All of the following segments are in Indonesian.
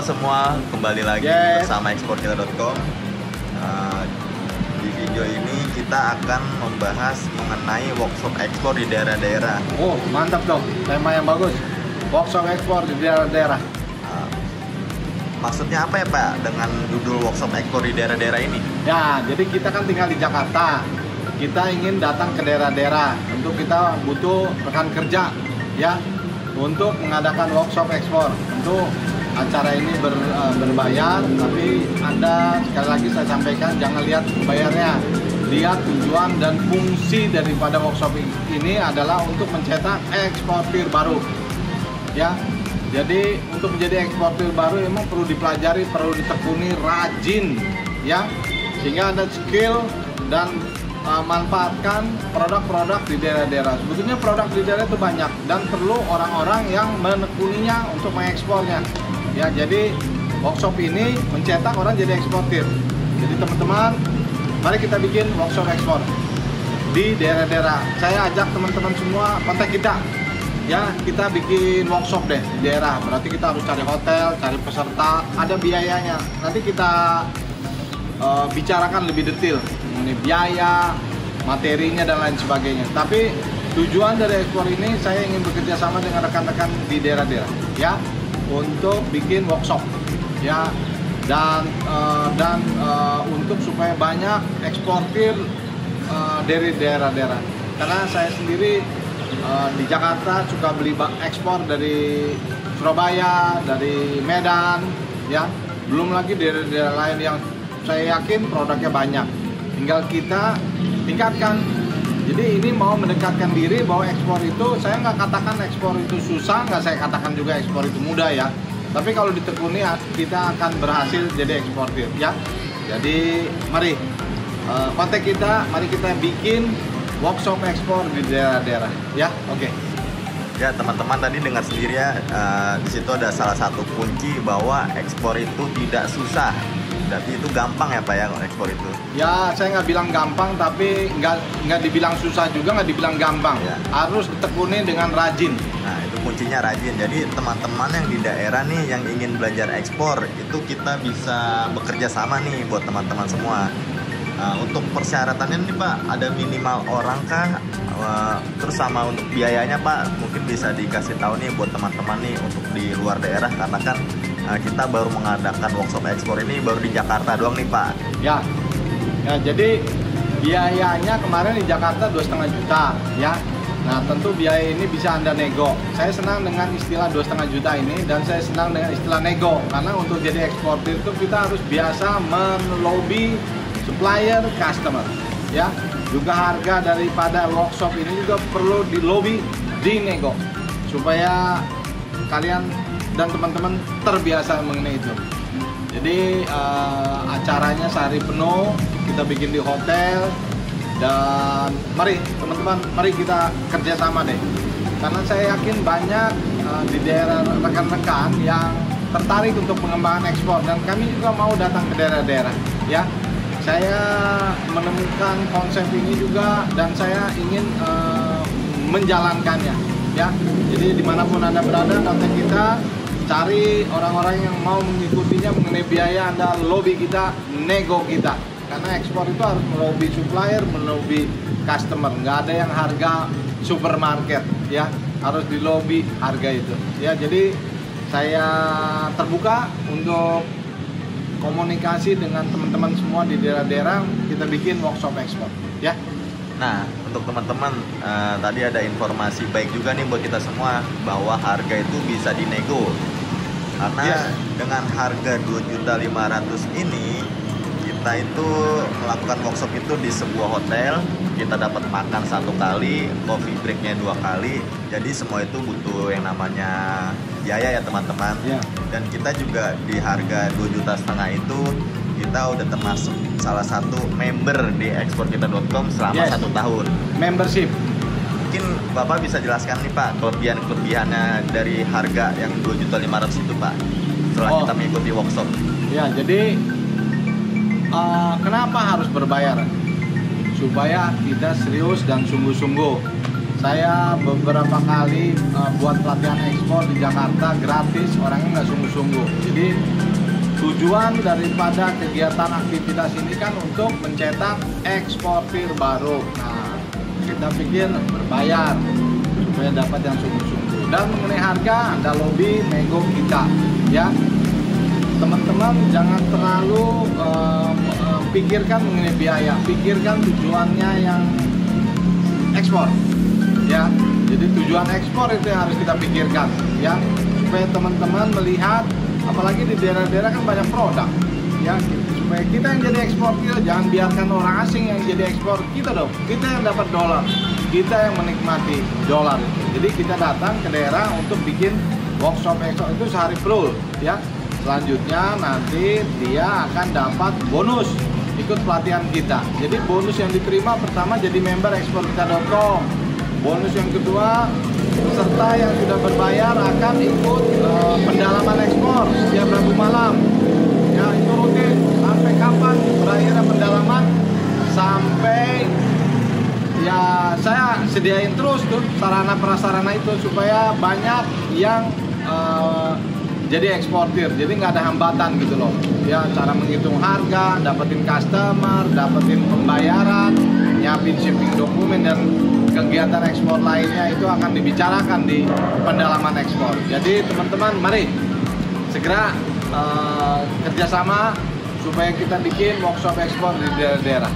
Halo semua, kembali lagi bersama eksporkita.com. Di video ini kita akan membahas mengenai workshop ekspor di daerah-daerah. Oh, mantap dong, tema yang bagus. Workshop ekspor di daerah-daerah. Maksudnya apa ya Pak dengan judul workshop ekspor di daerah-daerah ini? Ya, jadi kita kan tinggal di Jakarta. Kita ingin datang ke daerah-daerah. Tentu kita butuh rekan kerja, ya, untuk mengadakan workshop ekspor. Tentu acara ini berbayar, tapi Anda, sekali lagi saya sampaikan, jangan lihat bayarnya. Lihat tujuan dan fungsi daripada workshop ini adalah untuk mencetak eksportir baru, ya. Jadi untuk menjadi eksportir baru memang perlu dipelajari, perlu ditekuni, rajin, ya, sehingga ada skill dan manfaatkan produk-produk di daerah-daerah. Sebetulnya produk di daerah itu banyak dan perlu orang-orang yang menekuninya untuk mengekspornya. Ya, jadi workshop ini mencetak orang jadi eksportir. Jadi teman-teman, mari kita bikin workshop ekspor di daerah-daerah. Saya ajak teman-teman semua kontak kita. Ya, kita bikin workshop deh di daerah. Berarti kita harus cari hotel, cari peserta, ada biayanya. Nanti kita bicarakan lebih detail mengenai biaya, materinya dan lain sebagainya. Tapi tujuan dari ekspor ini saya ingin bekerja sama dengan rekan-rekan di daerah-daerah, ya, untuk bikin workshop, ya, dan untuk supaya banyak eksportir dari daerah-daerah. Karena saya sendiri di Jakarta suka beli ekspor dari Surabaya, dari Medan, ya, belum lagi daerah-daerah lain yang saya yakin produknya banyak. Tinggal kita tingkatkan. Jadi ini mau mendekatkan diri bahwa ekspor itu, saya nggak katakan ekspor itu susah, nggak saya katakan juga ekspor itu mudah, ya. Tapi kalau ditekuni kita akan berhasil jadi eksportir, ya. Jadi mari kontak kita, mari kita bikin workshop ekspor di daerah-daerah, ya. Oke. Ya teman-teman, tadi dengar sendiri ya, di situ ada salah satu kunci bahwa ekspor itu tidak susah. Berarti itu gampang ya Pak ya kalau ekspor itu? Ya, saya nggak bilang gampang, tapi nggak dibilang susah juga, nggak dibilang gampang, ya. Harus ditekuni dengan rajin. Nah, itu kuncinya rajin. Jadi teman-teman yang di daerah nih yang ingin belajar ekspor, itu kita bisa bekerja sama nih buat teman-teman semua. Untuk persyaratannya nih Pak, ada minimal orang kah? Terus sama untuk biayanya Pak, mungkin bisa dikasih tahu nih buat teman-teman nih untuk di luar daerah, karena kan kita baru mengadakan workshop ekspor ini baru di Jakarta doang nih Pak. Ya, jadi biayanya kemarin di Jakarta 2,5 juta, ya. Nah, tentu biaya ini bisa Anda nego. Saya senang dengan istilah 2,5 juta ini, dan saya senang dengan istilah nego, karena untuk jadi eksportir itu kita harus biasa melobi supplier, customer, ya. Juga harga daripada workshop ini juga perlu dilobi, dinego, supaya kalian dan teman-teman terbiasa mengenai itu. Jadi acaranya sehari penuh, kita bikin di hotel, dan mari teman-teman, mari kita kerjasama deh. Karena saya yakin banyak di daerah rekan-rekan yang tertarik untuk pengembangan ekspor, dan kami juga mau datang ke daerah-daerah, ya. Saya menemukan konsep ini juga, dan saya ingin menjalankannya, ya. Jadi dimanapun Anda berada, kontak kita, cari orang-orang yang mau mengikutinya. Mengenai biaya, Anda lobby kita, nego kita. Karena ekspor itu harus melobi supplier, melobi customer. Nggak ada yang harga supermarket, ya. Harus dilobi harga itu, ya. Jadi saya terbuka untuk komunikasi dengan teman-teman semua di daerah-daerah. Kita bikin workshop ekspor, ya. Nah, untuk teman-teman, tadi ada informasi baik juga nih buat kita semua, bahwa harga itu bisa dinego. Karena dengan harga 2.500.000 ini, kita itu melakukan workshop itu di sebuah hotel. Kita dapat makan 1 kali, coffee breaknya 2 kali. Jadi semua itu butuh yang namanya biaya ya teman-teman. Ya. Dan kita juga di harga 2,5 juta itu, kita udah termasuk salah satu member di eksporkita.com selama 1 tahun. Membership. Mungkin Bapak bisa jelaskan nih Pak, kelebihan-kelebihannya dari harga yang 2.500.000 itu Pak, setelah kita mengikuti workshop. Ya, jadi kenapa harus berbayar? Supaya kita serius dan sungguh-sungguh. saya beberapa kali buat pelatihan ekspor di Jakarta gratis, orangnya nggak sungguh-sungguh. Jadi tujuan daripada kegiatan aktivitas ini kan untuk mencetak eksportir baru. Nah, kita pikir berbayar supaya dapat yang sungguh-sungguh. Dan mengenai harga, ada lobby nego kita, ya. Teman-teman jangan terlalu pikirkan mengenai biaya, pikirkan tujuannya yang ekspor, ya. Jadi tujuan ekspor itu yang harus kita pikirkan, ya, supaya teman-teman melihat, apalagi di daerah-daerah kan banyak produk, ya, supaya kita yang jadi eksportir, jangan biarkan orang asing yang jadi ekspor kita dong, kita yang dapat dolar, kita yang menikmati dolar. Jadi kita datang ke daerah untuk bikin workshop ekspor itu sehari full, ya. Selanjutnya nanti dia akan dapat bonus ikut pelatihan kita. Jadi bonus yang diterima pertama jadi member eksporkita.com. Bonus yang kedua, peserta yang sudah berbayar akan ikut pendalaman ekspor setiap Rabu malam. Ya, itu rutin sampai kapan berakhirnya pendalaman, sampai ya saya sediain terus tuh sarana prasarana itu supaya banyak yang jadi eksportir, jadi nggak ada hambatan gitu loh. Ya, cara menghitung harga, dapetin customer, dapetin pembayaran, nyiapin shipping dokumen, dan kegiatan ekspor lainnya itu akan dibicarakan di pendalaman ekspor. Jadi teman-teman, mari segera kerjasama supaya kita bikin workshop ekspor di daerah-daerah.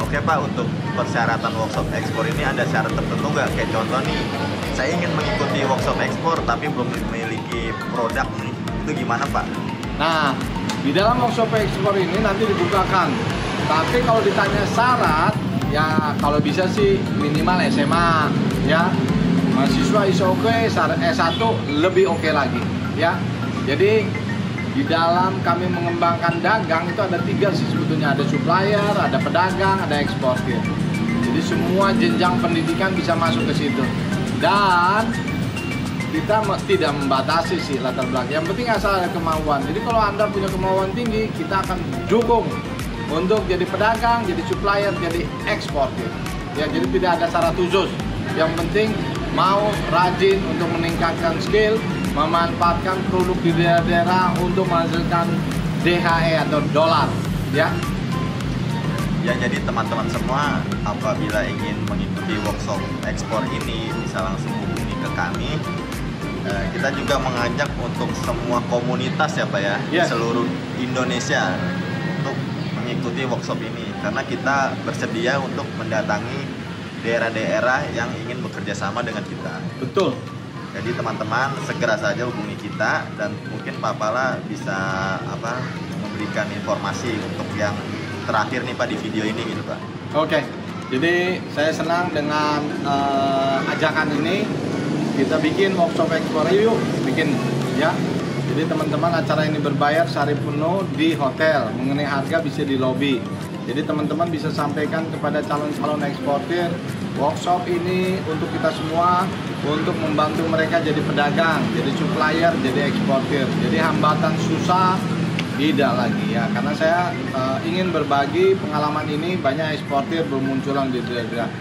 Oke Pak, untuk persyaratan workshop ekspor ini ada syarat tertentu nggak? Kayak contoh nih, saya ingin mengikuti workshop ekspor tapi belum memiliki produk nih, itu gimana Pak? Nah, di dalam workshop ekspor ini nanti dibukakan. Tapi kalau ditanya syarat, ya kalau bisa sih minimal SMA, ya. Mahasiswa is oke, S1 lebih oke lagi, ya. Jadi di dalam kami mengembangkan dagang itu ada 3 sih sebetulnya, ada supplier, ada pedagang, ada eksportir. Jadi semua jenjang pendidikan bisa masuk ke situ. Dan kita tidak membatasi sih latar belakang. Yang penting asal ada kemauan. Jadi kalau Anda punya kemauan tinggi, kita akan dukung untuk jadi pedagang, jadi supplier, jadi eksportir. Ya, jadi tidak ada syarat khusus. Yang penting mau rajin untuk meningkatkan skill, memanfaatkan produk di daerah-daerah untuk menghasilkan DHE atau dolar, ya. Ya, jadi teman-teman semua apabila ingin mengikuti workshop ekspor ini bisa langsung hubungi ke kami. Kita juga mengajak untuk semua komunitas ya Pak ya, Yes. di seluruh Indonesia untuk mengikuti workshop ini, karena kita bersedia untuk mendatangi daerah-daerah yang ingin bekerja sama dengan kita. Betul. Jadi teman-teman segera saja hubungi kita, dan mungkin Pak Pala bisa memberikan informasi untuk yang terakhir nih Pak di video ini gitu Pak. Oke. Jadi saya senang dengan ajakan ini. Kita bikin workshop ekspor, yuk bikin, ya. Jadi teman-teman, acara ini berbayar sehari penuh di hotel. Mengenai harga bisa di lobby. Jadi teman-teman bisa sampaikan kepada calon-calon eksportir, workshop ini untuk kita semua, untuk membantu mereka jadi pedagang, jadi supplier, jadi eksportir. Jadi hambatan susah tidak lagi, ya. Karena saya ingin berbagi pengalaman ini, banyak eksportir bermunculan di daerah.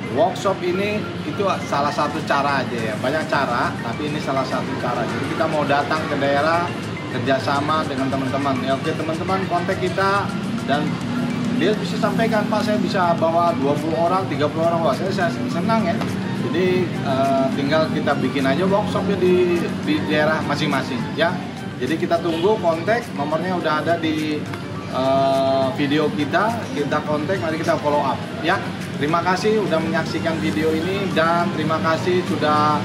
Workshop ini itu salah satu cara aja, ya. Banyak cara, tapi ini salah satu cara. Jadi kita mau datang ke daerah, kerjasama dengan teman-teman. Ya, oke teman-teman, kontak kita dan dia bisa sampaikan, Pak saya bisa bawa 20 orang, 30 orang. Wah, saya senang ya. Jadi tinggal kita bikin aja workshopnya di daerah masing-masing, ya. Jadi kita tunggu kontak, nomornya udah ada di video kita kontak, mari kita follow up, ya. Terima kasih sudah menyaksikan video ini, dan terima kasih sudah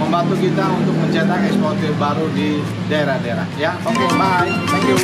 membantu kita untuk mencetak eksportir baru di daerah-daerah, ya. Oke, bye, thank you.